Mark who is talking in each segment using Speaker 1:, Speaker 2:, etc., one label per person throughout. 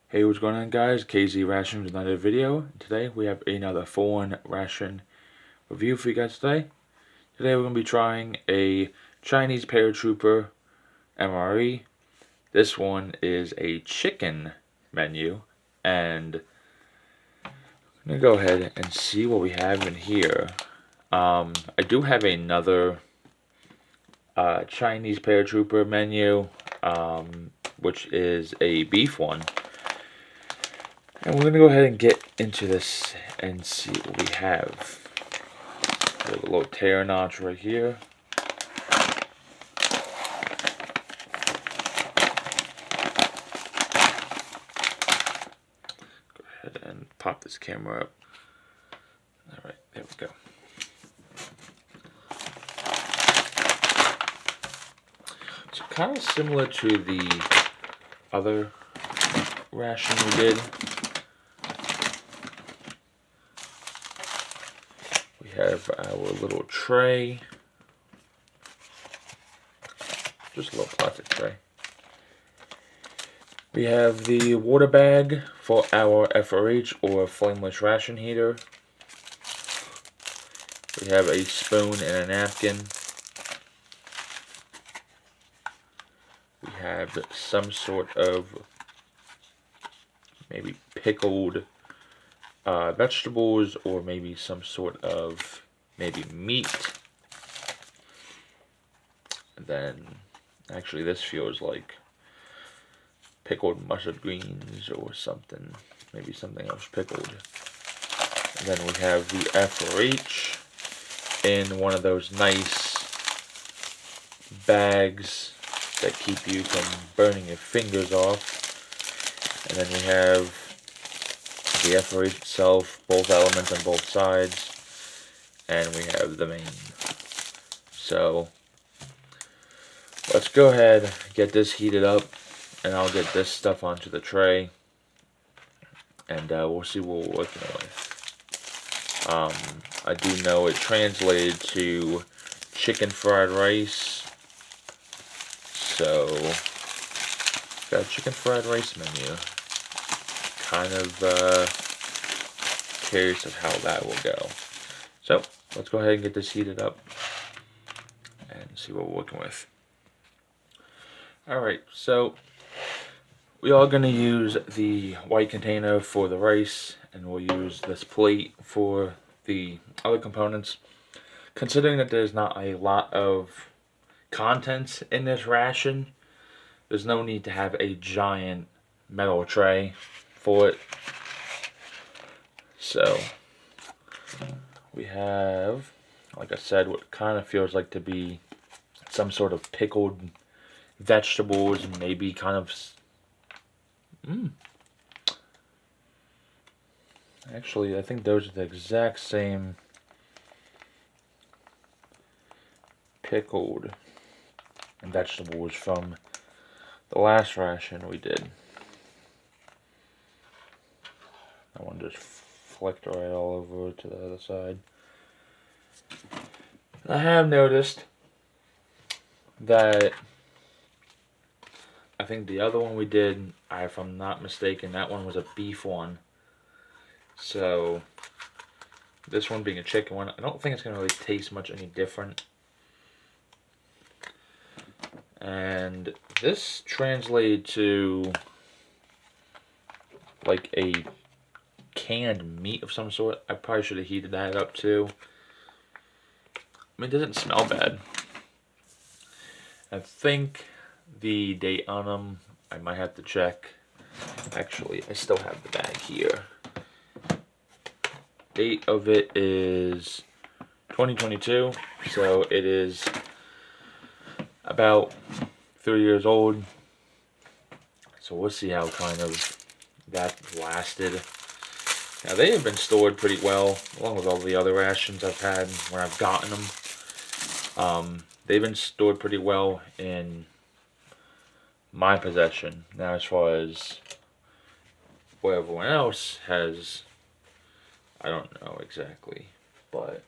Speaker 1: Hey, what's going on, guys? KZ Ration with another video. Today we have another foreign ration review for you guys today. Today we're going to be trying a Chinese Paratrooper MRE. This one is a chicken menu, and I'm going to go ahead and see what we have in here. I do have another Chinese Paratrooper menu, which is a beef one. And we're going to go ahead and get into this and see what we have. We have a little tear notch right here. Go ahead and pop this camera up. Alright, there we go. So kind of similar to the other ration we did. We have our little tray, just a little plastic tray. We have the water bag for our FRH or flameless ration heater. We have a spoon and a napkin. We have some sort of maybe pickled vegetables, or maybe some sort of maybe meat. And then actually this feels like pickled mustard greens or something, maybe something else pickled. And then we have the FRH in one of those nice bags that keep you from burning your fingers off. And then we have the FRH itself, both elements on both sides, and we have the main. So let's go ahead, get this heated up, and I'll get this stuff onto the tray, and we'll see what we're working with. I do know it translated to chicken fried rice, so got a chicken fried rice menu. Kind of curious of how that will go. So let's go ahead and get this heated up and see what we're working with. Alright, so we are going to use the white container for the rice, and we'll use this plate for the other components. Considering that there's not a lot of contents in this ration, there's no need to have a giant metal tray for it. So we have, like I said, what kind of feels like to be some sort of pickled vegetables, and maybe kind of actually I think those are the exact same pickled and vegetables from the last ration we did. That one just flicked right all over to the other side. I have noticed that I think the other one we did, if I'm not mistaken, that one was a beef one. So this one being a chicken one, I don't think it's going to really taste much any different. And this translated to like a canned meat of some sort. I probably should have heated that up too. I mean, it doesn't smell bad. I think the date on them, I might have to check. Actually, I still have the bag here. Date of it is 2022, so it is about 3 years old. So we'll see how kind of that lasted. Now they have been stored pretty well, along with all the other rations I've had when I've gotten them. They've been stored pretty well in my possession. Now as far as what everyone else has, I don't know exactly, but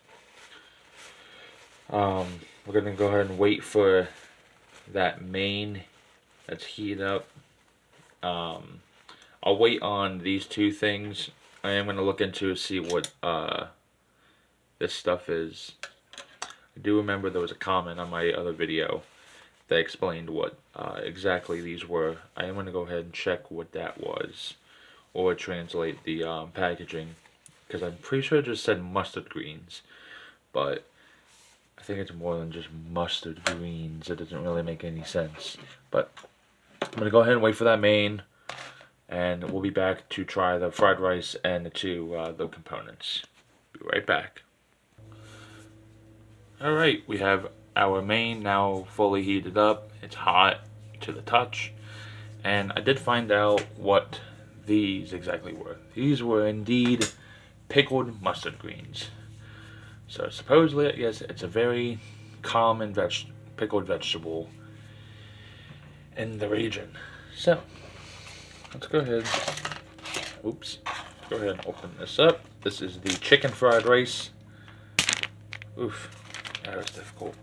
Speaker 1: we're gonna go ahead and wait for that main that's heated up. I'll I'll wait on these two things. I am gonna look into see what this stuff is. I do remember there was a comment on my other video that explained what exactly these were. I am gonna go ahead and check what that was, or translate the packaging, because I'm pretty sure it just said mustard greens, but I think it's more than just mustard greens. It doesn't really make any sense. But I'm gonna go ahead and wait for that main, and we'll be back to try the fried rice and the components. Be right back. Alright, we have our main now fully heated up. It's hot to the touch. And I did find out what these exactly were. These were indeed pickled mustard greens. So supposedly, yes, it's a very common pickled vegetable in the region. So, let's go ahead. Oops. Go ahead and open this up. This is the chicken fried rice. Oof. That was difficult.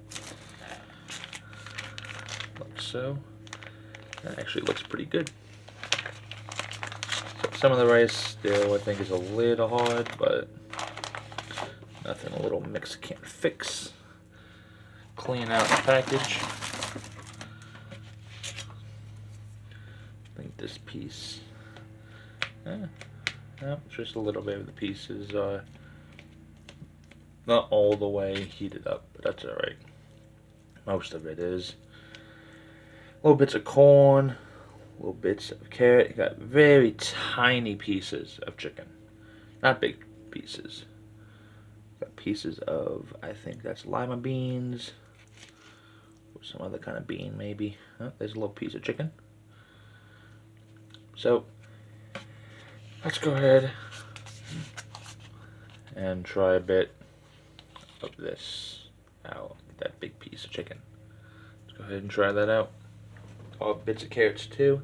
Speaker 1: Like so. That actually looks pretty good. So some of the rice still I think is a little hard, but nothing a little mix can't fix. Clean out the package. I think this piece, no, just a little bit of the pieces not all the way heated up, but that's alright. Most of it is. Little bits of corn, little bits of carrot. You got very tiny pieces of chicken, not big pieces. Got pieces of, I think that's lima beans, or some other kind of bean maybe. Oh, there's a little piece of chicken. So let's go ahead and try a bit of this. Now, that big piece of chicken. Let's go ahead and try that out. All bits of carrots too.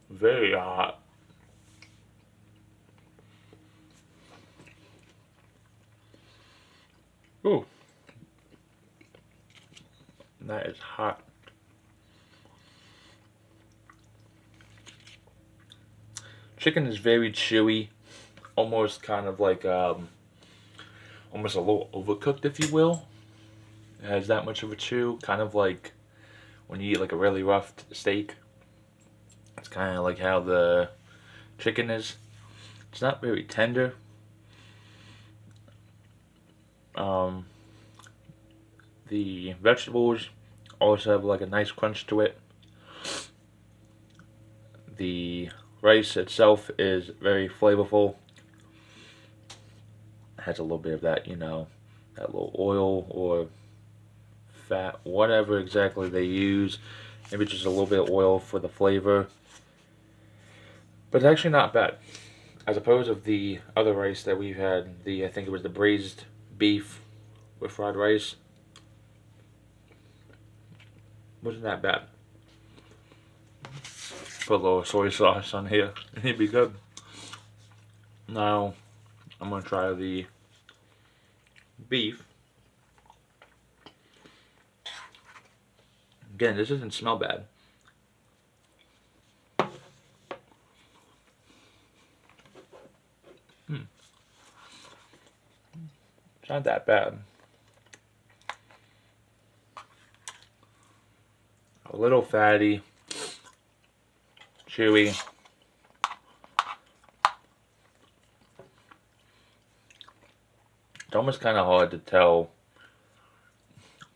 Speaker 1: Very hot. Ooh. That is hot. Chicken is very chewy, almost kind of like almost a little overcooked, if you will. It has that much of a chew, kind of like when you eat like a really rough steak. It's kind of like how the chicken is. It's not very tender. The vegetables also have like a nice crunch to it. The rice itself is very flavorful. It has a little bit of that, you know, that little oil or fat, whatever exactly they use. Maybe just a little bit of oil for the flavor. But it's actually not bad. As opposed of the other rice that we've had, I think it was the braised beef with fried rice. Wasn't that bad. Put a little soy sauce on here. It'd be good. Now, I'm going to try the beef. Again, this doesn't smell bad. It's not that bad. A little fatty, chewy. It's almost kind of hard to tell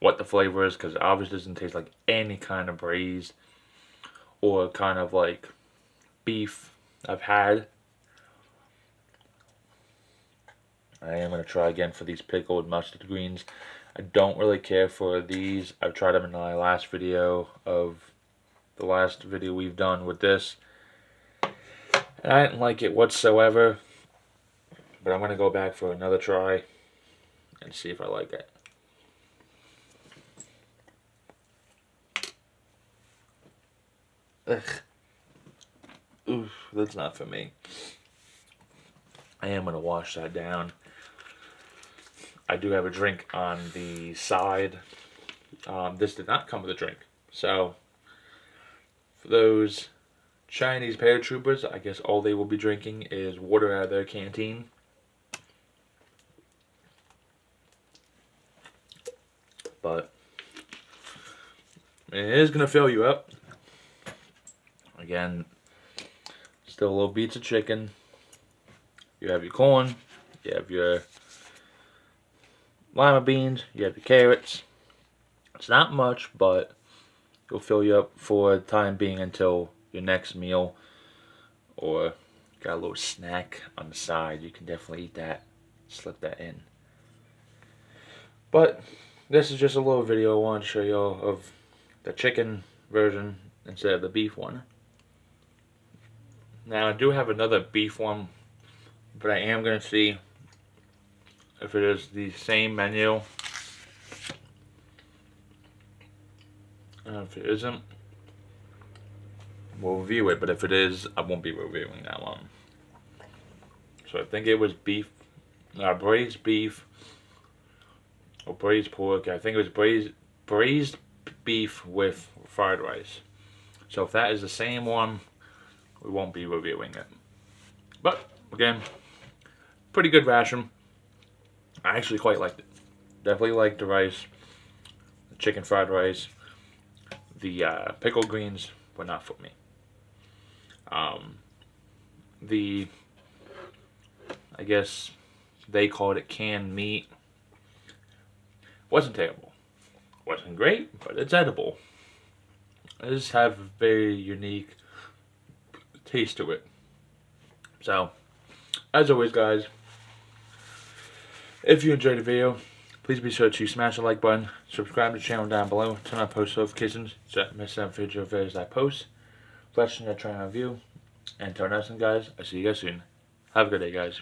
Speaker 1: what the flavor is because it obviously doesn't taste like any kind of braised or kind of like beef I've had. I am going to try again for these pickled mustard greens. I don't really care for these. I've tried them in my last video of the last video we've done with this. And I didn't like it whatsoever. But I'm going to go back for another try and see if I like it. Ugh. Oof, that's not for me. I am going to wash that down. I do have a drink on the side This did not come with a drink. So, for those Chinese paratroopers, I guess all they will be drinking is water out of their canteen. But it is going to fill you up. Again, still little beats of chicken. You have your corn. You have your lima beans. You have your carrots. It's not much, but it'll fill you up for the time being until your next meal. Or got a little snack on the side. You can definitely eat that. Slip that in. But this is just a little video I wanted to show y'all of the chicken version instead of the beef one. Now I do have another beef one, but I am going to see if it is the same menu. And if it isn't, we'll review it, but if it is, I won't be reviewing that one. So I think it was beef, braised beef, or braised pork. I think it was braised beef with fried rice. So if that is the same one, we won't be reviewing it. But again, pretty good ration. I actually quite liked it. Definitely liked the rice, the chicken fried rice. The pickled greens were not for me. I guess they called it canned meat. Wasn't terrible. Wasn't great, but it's edible. It does have a very unique taste to it. So, as always guys, if you enjoyed the video, please be sure to smash the like button, subscribe to the channel down below, turn on post notifications so you don't miss any future videos I post. Question I try and review. And until next time guys, I'll see you guys soon. Have a good day guys.